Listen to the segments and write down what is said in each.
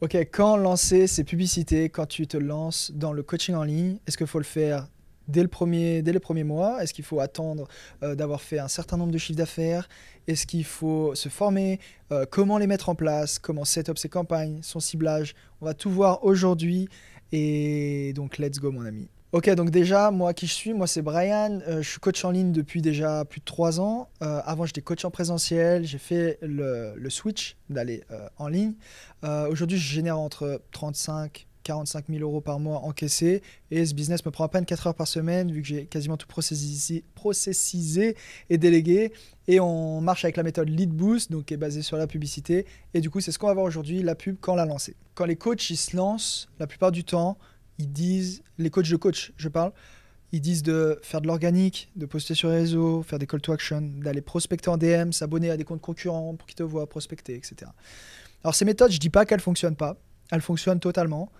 Ok, quand lancer ses publicités, quand tu te lances dans le coaching en ligne, est-ce qu'il faut le faire dès les premiers mois? Est-ce qu'il faut attendre d'avoir fait un certain nombre de chiffres d'affaires? Est-ce qu'il faut se former? Comment les mettre en place? Comment set up ses campagnes, son ciblage? On va tout voir aujourd'hui. Et donc, let's go, mon ami. Ok, donc déjà, moi qui je suis, moi c'est Brian, je suis coach en ligne depuis déjà plus de 3 ans. Avant j'étais coach en présentiel, j'ai fait le switch d'aller en ligne. Aujourd'hui je génère entre 35 45 000 euros par mois encaissés et ce business me prend à peine 4 heures par semaine vu que j'ai quasiment tout processisé et délégué. Et on marche avec la méthode Lead Boost, donc qui est basée sur la publicité. Et du coup c'est ce qu'on va voir aujourd'hui, la pub, quand la lancer. Quand les coachs ils se lancent, la plupart du temps, ils disent, les coachs de coach, je parle, ils disent de faire de l'organique, de poster sur les réseaux, faire des call to action, d'aller prospecter en DM, s'abonner à des comptes concurrents pour qu'ils te voient, prospecter, etc. Alors ces méthodes, je ne dis pas qu'elles ne fonctionnent pas, elles fonctionnent totalement,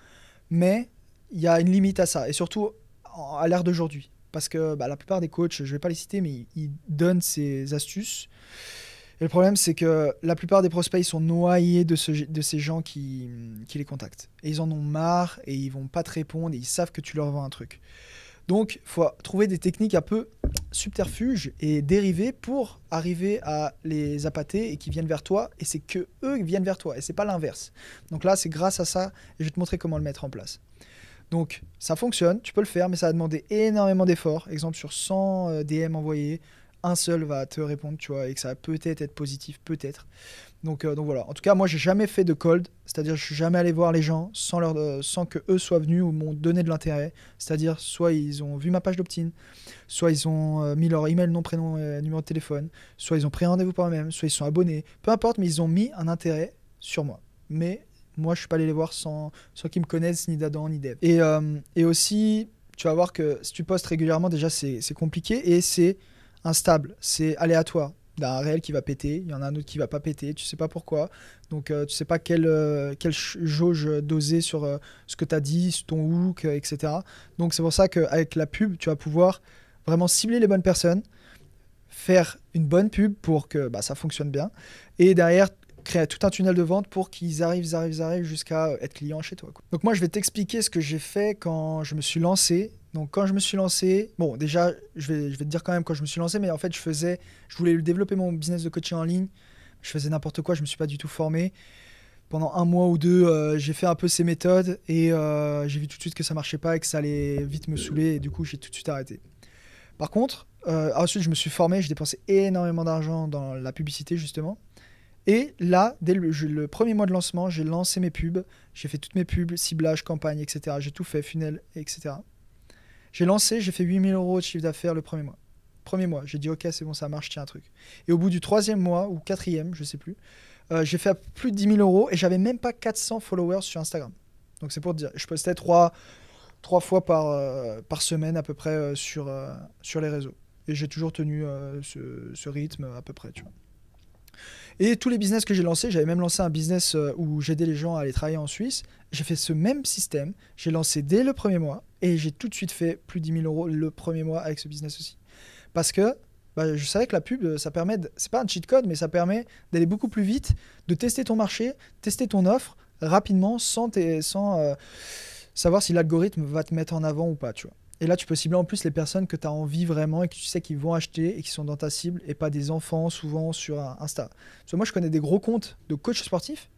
mais il y a une limite à ça, et surtout à l'ère d'aujourd'hui. Parce que la plupart des coachs, je ne vais pas les citer, mais ils donnent ces astuces. Et le problème, c'est que la plupart des prospects ils sont noyés de ces gens qui les contactent. Et ils en ont marre et ils vont pas te répondre et ils savent que tu leur vends un truc. Donc, il faut trouver des techniques un peu subterfuges et dérivées pour arriver à les appâter et qu'ils viennent vers toi. Et c'est que eux qui viennent vers toi et c'est pas l'inverse. Donc là, c'est grâce à ça et je vais te montrer comment le mettre en place. Donc, ça fonctionne, tu peux le faire, mais ça va demander énormément d'efforts. Exemple, sur 100 DM envoyés, un seul va te répondre, tu vois, et que ça va peut-être être positif, peut-être. Donc voilà. En tout cas, moi, j'ai jamais fait de cold, c'est-à-dire je suis jamais allé voir les gens sans que eux soient venus ou m'ont donné de l'intérêt. C'est-à-dire, soit ils ont vu ma page d'opt-in, soit ils ont mis leur email, nom, prénom, numéro de téléphone, soit ils ont pris rendez-vous par eux-mêmes, soit ils sont abonnés. Peu importe, mais ils ont mis un intérêt sur moi. Mais moi, je suis pas allé les voir sans qu'ils me connaissent, ni d'Adam, ni d'Eve. Et aussi, tu vas voir que si tu postes régulièrement, déjà, c'est compliqué et c'est instable, c'est aléatoire. Il y a un réel qui va péter, il y en a un autre qui va pas péter, tu sais pas pourquoi. Donc tu sais pas quelle jauge doser sur ce que tu as dit, sur ton hook, etc. Donc c'est pour ça qu'avec la pub, tu vas pouvoir vraiment cibler les bonnes personnes, faire une bonne pub pour que ça fonctionne bien, et derrière créer tout un tunnel de vente pour qu'ils arrivent jusqu'à être clients chez toi, quoi. Donc moi je vais t'expliquer ce que j'ai fait quand je me suis lancé. Donc quand je me suis lancé, bon déjà je vais te dire quand même quand je me suis lancé, mais en fait je voulais développer mon business de coaching en ligne, je faisais n'importe quoi, je me suis pas du tout formé. Pendant un mois ou deux, j'ai fait un peu ces méthodes et j'ai vu tout de suite que ça marchait pas et que ça allait vite me saouler et du coup j'ai tout de suite arrêté. Par contre, ensuite je me suis formé, j'ai dépensé énormément d'argent dans la publicité justement. Et là, dès le premier mois de lancement, j'ai lancé mes pubs, j'ai fait toutes mes pubs, ciblage, campagne, etc. J'ai tout fait, funnel, etc. J'ai lancé, j'ai fait 8 000 euros de chiffre d'affaires le premier mois. Premier mois, j'ai dit ok, c'est bon, ça marche, tiens un truc. Et au bout du troisième mois, ou quatrième, je sais plus, j'ai fait plus de 10 000 euros et j'avais même pas 400 followers sur Instagram. Donc c'est pour te dire, je postais trois fois par semaine à peu près sur les réseaux. Et j'ai toujours tenu ce rythme à peu près, tu vois. Et tous les business que j'ai lancés, j'avais même lancé un business où j'aidais les gens à aller travailler en Suisse. J'ai fait ce même système. J'ai lancé dès le premier mois et j'ai tout de suite fait plus de 10 000 euros le premier mois avec ce business aussi. Parce que je savais que la pub, ça permet, c'est pas un cheat code, mais ça permet d'aller beaucoup plus vite, de tester ton marché, tester ton offre rapidement sans savoir si l'algorithme va te mettre en avant ou pas, tu vois. Et là, tu peux cibler en plus les personnes que tu as envie vraiment et que tu sais qu'ils vont acheter et qui sont dans ta cible et pas des enfants souvent sur Insta. Parce que moi, je connais des gros comptes de coachs sportifs.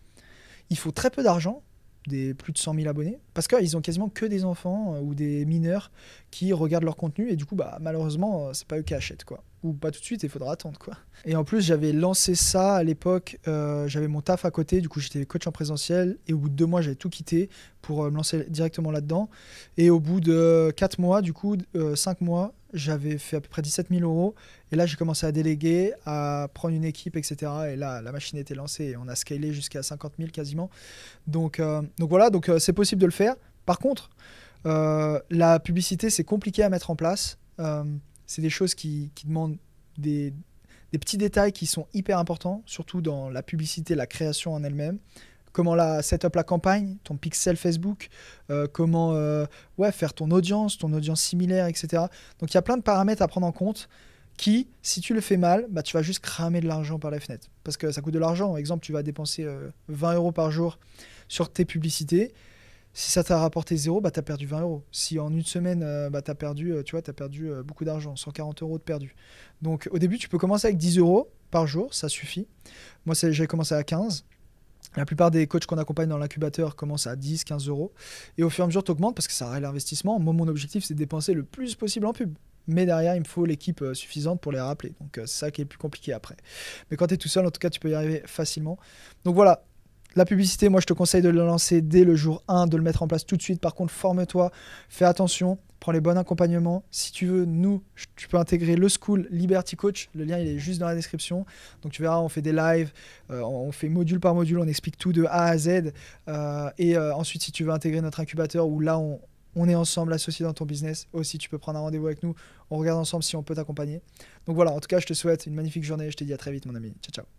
Il faut très peu d'argent, plus de 100 000 abonnés, parce qu'ils ont quasiment que des enfants ou des mineurs qui regardent leur contenu et du coup, malheureusement, c'est pas eux qui achètent, quoi. Ou pas tout de suite, il faudra attendre, quoi. Et en plus, j'avais lancé ça à l'époque, j'avais mon taf à côté, du coup, j'étais coach en présentiel et au bout de 2 mois, j'avais tout quitté pour me lancer directement là-dedans. Et au bout de 4 mois, du coup, 5 mois, j'avais fait à peu près 17 000 euros. Et là, j'ai commencé à déléguer, à prendre une équipe, etc. Et là, la machine était lancée et on a scalé jusqu'à 50 000 quasiment. Donc voilà, c'est possible de le faire. Par contre, la publicité, c'est compliqué à mettre en place. C'est des choses qui demandent des petits détails qui sont hyper importants, surtout dans la publicité, la création en elle-même. Comment set up la campagne, ton pixel Facebook, comment faire ton audience similaire, etc. Donc il y a plein de paramètres à prendre en compte qui, si tu le fais mal, bah, tu vas juste cramer de l'argent par la fenêtre. Parce que ça coûte de l'argent. Par exemple, tu vas dépenser 20 euros par jour sur tes publicités. Si ça t'a rapporté zéro, bah, tu as perdu 20 euros. Si en une semaine, bah, tu as perdu, t'as perdu beaucoup d'argent, 140 euros de perdu. Donc au début, tu peux commencer avec 10 euros par jour, ça suffit. Moi, j'ai commencé à 15. La plupart des coachs qu'on accompagne dans l'incubateur commencent à 10, 15 euros. Et au fur et à mesure, tu augmentes parce que ça reste l'investissement. Moi, mon objectif, c'est de dépenser le plus possible en pub. Mais derrière, il me faut l'équipe suffisante pour les rappeler. Donc, c'est ça qui est plus compliqué après. Mais quand tu es tout seul, en tout cas, tu peux y arriver facilement. Donc voilà, la publicité, moi, je te conseille de le lancer dès le jour 1, de le mettre en place tout de suite. Par contre, forme-toi, fais attention, prends les bons accompagnements. Si tu veux, tu peux intégrer le School Liberty Coach. Le lien, il est juste dans la description. Donc, tu verras, on fait des lives, on fait module par module, on explique tout de A à Z. Ensuite, si tu veux intégrer notre incubateur, où là, on est ensemble associés dans ton business, aussi, tu peux prendre un rendez-vous avec nous. On regarde ensemble si on peut t'accompagner. Donc voilà, en tout cas, je te souhaite une magnifique journée. Je te dis à très vite, mon ami. Ciao, ciao.